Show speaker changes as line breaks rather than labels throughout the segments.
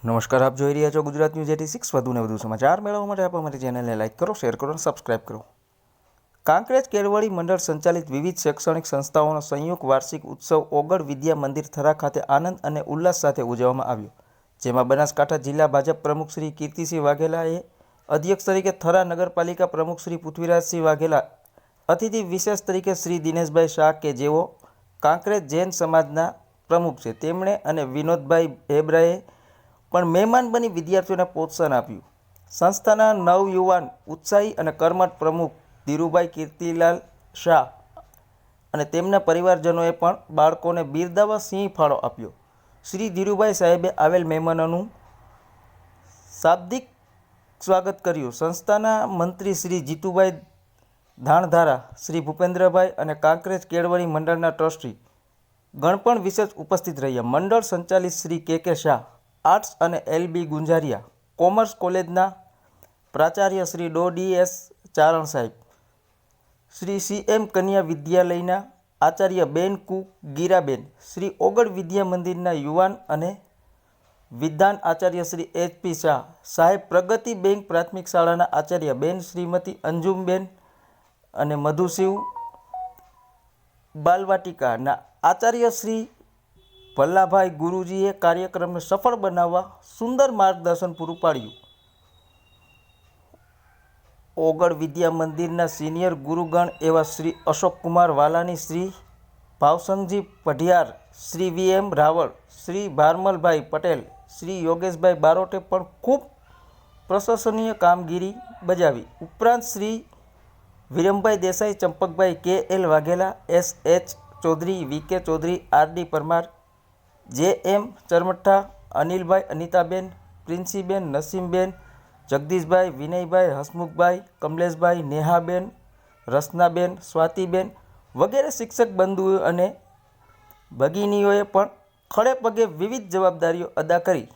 નમસ્કાર, આપ જોઈ રહ્યા છો ગુજરાત ન્યૂઝ 86। વધુને વધુ સમાચાર મેળવવા માટે આપ અમારી ચેનલને લાઇક કરો, શેર કરો અને સબસ્ક્રાઇબ કરો। કાંકરેજ કેળવણી મંડળ સંચાલિત વિવિધ શૈક્ષણિક સંસ્થાઓનો સંયુક્ત વાર્ષિક ઉત્સવ ઓગળ વિદ્યા મંદિર થરા ખાતે આનંદ અને ઉલ્લાસ સાથે ઉજવવામાં આવ્યો, જેમાં બનાસકાંઠા જિલ્લા ભાજપ પ્રમુખ શ્રી કીર્તિસિંહ વાઘેલાએ અધ્યક્ષ તરીકે, થરા નગરપાલિકા પ્રમુખ શ્રી પૃથ્વીરાજસિંહ વાઘેલા, અતિથિ વિશેષ તરીકે શ્રી દિનેશભાઈ શાહ કે જેઓ કાંકરેજ જૈન સમાજના પ્રમુખ છે, તેમણે અને વિનોદભાઈ હેબ્રાએ પણ મહેમાન બની વિદ્યાર્થીઓને પ્રોત્સાહન આપ્યું। સંસ્થાના નવયુવાન ઉત્સાહી અને કર્મઠ પ્રમુખ ધીરુભાઈ કીર્તિલાલ શાહ અને તેમના પરિવારજનોએ પણ બાળકોને બિરદાવવા સિંહ ફાળો આપ્યો। શ્રી ધીરુભાઈ સાહેબે આવેલ મહેમાનોનું શાબ્દિક સ્વાગત કર્યું। સંસ્થાના મંત્રી શ્રી જીતુભાઈ ધાણધારા, શ્રી ભૂપેન્દ્રભાઈ અને કાંકરેજ કેળવણી મંડળના ટ્રસ્ટી ગણ પણ વિશેષ ઉપસ્થિત રહ્યા। મંડળ સંચાલિત શ્રી કે શાહ, આર્ટ્સ અને LB ગુંજારિયા, કોમર્સ કોલેજના પ્રાચાર્ય શ્રી DS ચારણ સાહેબ, શ્રી CM કન્યા વિદ્યાલયના આચાર્ય બેન કુક ગીરાબેન, શ્રી ઓગળ વિદ્યા મંદિરના યુવાન અને વિધાન આચાર્ય શ્રી HP શાહ સાહેબ, પ્રગતિ બેંક પ્રાથમિક શાળાના આચાર્ય બેન શ્રીમતી અંજુમબેન અને મધુશિવ બાલવાટિકાના આચાર્ય શ્રી ભલ્લાભાઈ ગુરુજીએ કાર્યક્રમને સફળ બનાવવા સુંદર માર્ગદર્શન પૂરું પાડ્યું। ઓગળ વિદ્યા મંદિરના સિનિયર ગુરુગણ એવા શ્રી અશોકકુમાર વાલાની, શ્રી ભાવસંગજી પઢિયાર, શ્રી VM રાવળ, શ્રી ભારમલભાઈ પટેલ, શ્રી યોગેશભાઈ બારોટે પણ ખૂબ પ્રશંસનીય કામગીરી બજાવી। ઉપરાંત Shri Virambhai Desai, Champakbhai KL Vaghela, SH Chaudhary, VK Chaudhary, RD Parmar, JM ચરમઠ્ઠા, અનિલભાઈ, અનિતાબેન, પ્રિન્સીબેન, નસીમબેન, જગદીશભાઈ, વિનયભાઈ, હસમુખભાઈ, કમલેશભાઈ, નેહાબેન, રસનાબેન, સ્વાતિબેન વગેરે શિક્ષક બંધુઓ અને ભગિનીઓએ પણ ખડે પગે વિવિધ જવાબદારીઓ અદા કરી।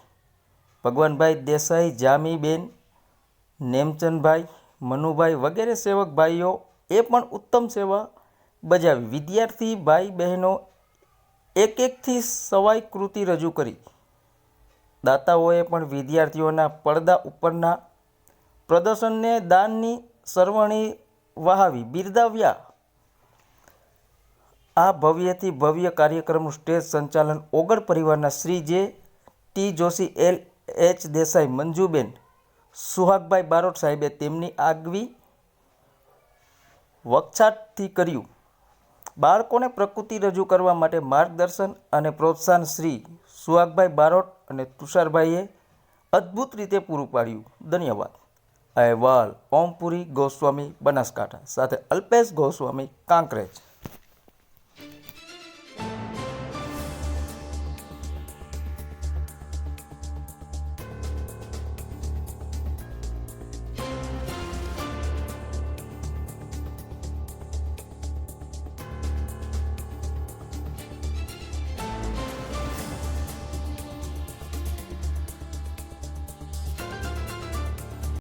ભગવાનભાઈ દેસાઈ, જામીબેન, નેમચંદભાઈ, મનુભાઈ વગેરે સેવક ભાઈઓ એ પણ ઉત્તમ સેવા બજાવી। વિદ્યાર્થી ભાઈ બહેનો એકથી સવાઈ કૃતિ રજૂ કરી। દાતાઓએ પણ વિદ્યાર્થીઓના પડદા ઉપરના પ્રદર્શનને દાનની સરવણી વહાવી બિરદાવ્યા। આ ભવ્યથી ભવ્ય કાર્યક્રમનું સ્ટેજ સંચાલન ઓગળ પરિવારના શ્રી J.T. જોશી, L.H. દેસાઈ, મંજુબેન, સુહાગભાઈ બારોટ સાહેબે તેમની આગવી વકછાટથી કર્યું। બાળકોને પ્રકૃતિ રજૂ કરવા માટે માર્ગદર્શન અને પ્રોત્સાહન શ્રી સુહાગભાઈ બારોટ અને તુષારભાઈએ અદ્ભુત રીતે પૂરું પાડ્યું। ધન્યવાદ। અહેવાલ ઓમપુરી ગોસ્વામી, બનાસકાંઠા સાથે અલ્પેશ ગોસ્વામી, કાંકરેજ।